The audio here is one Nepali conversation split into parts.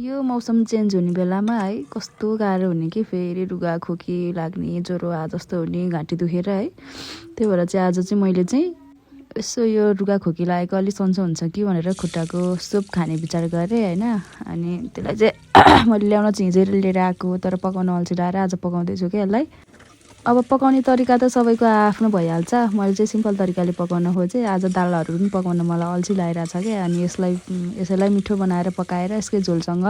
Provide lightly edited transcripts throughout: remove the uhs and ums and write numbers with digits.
यो मौसम चेन्ज हुने बेलामा है कस्तो गाह्रो हुने कि फेरि रुगा खोकी लाग्ने ज्वरो जस्तो हुने घाँटी दुखेर है। त्यही भएर चाहिँ आज चाहिँ मैले चाहिँ यसो यो रुगा खोकी लागेको अलिक सन्चो हुन्छ कि भनेर खुट्टाको सुप खाने विचार गरेँ होइन। अनि त्यसलाई चाहिँ मैले ल्याउन चाहिँ हिजो लिएर आएको तर पकाउन अल्छिलाएर आज पकाउँदैछु क्या यसलाई। अब पकाउने तरिका त सबैको आफ्नो भइहाल्छ। मैले चाहिँ सिम्पल तरिकाले पकाउन खोजेँ। आज दालहरू पनि पकाउन मलाई अल्छी लागिरहेछ क्या। अनि यसैलाई मिठो बनाएर पकाएर यसकै झोलसँग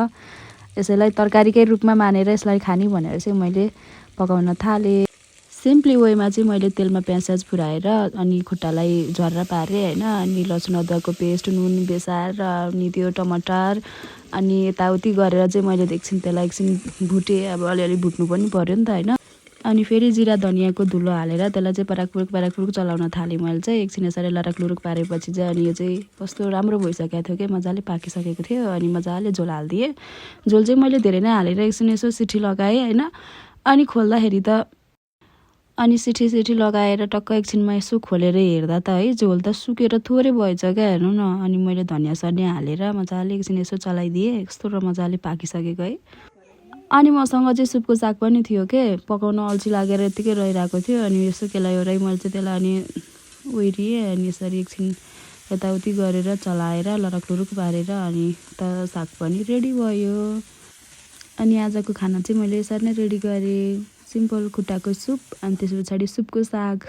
यसैलाई तरकारीकै रूपमा मानेर यसलाई खाने भनेर चाहिँ मैले पकाउन थालेँ। सिम्पली वेमा चाहिँ मैले तेलमा प्याज फुराएर अनि खुट्टालाई झर्रा पारेँ होइन। अनि लसुन अदुवाको पेस्ट नुन बेसार अनि त्यो टमाटर अनि यताउति गरेर चाहिँ मैले त्यसलाई एकछिन भुटेँ। अब अलिअलि भुट्नु पनि पऱ्यो नि त होइन। अनि फेरि जिरा धनियाँको धुलो हालेर त्यसलाई चाहिँ पराकपुरुक चलाउन थालेँ। मैले चाहिँ एकछिन यसरी लराकलुरुक पारेपछि चाहिँ अनि यो चाहिँ कस्तो राम्रो भइसकेको थियो कि मजाले पाकिसकेको थियो। अनि मजाले झोल हालिदिएँ। झोल चाहिँ मैले धेरै नै हालेर एकछिन यसो सिटी लगाएँ होइन। अनि खोल्दाखेरि त अनि सिटी लगाएर टक्क एकछिनमा यसो खोलेर हेर्दा त है झोल त सुकेर थोरै भएछ क्या। हेर्नु न। अनि मैले धनियाँ सनियाँ हालेर मजाले एकछिन यसो चलाइदिएँ। कस्तो र मजाले पाकिसकेको है। अनि मसँग चाहिँ सुपको साग पनि थियो के। पकाउन अल्छी लागेर यत्तिकै रहिरहेको थियो। अनि यसो केलाउरै मैले चाहिँ त्यसलाई अनि ओइरिएँ। अनि यसरी एकछिन यताउति गरेर चलाएर लरकलुरुक पारेर अनि त साग पनि रेडी भयो। अनि आजको खाना चाहिँ मैले यसरी नै रेडी गरेँ। सिम्पल खुट्टाको सुप अनि त्यस पछाडि सुपको साग।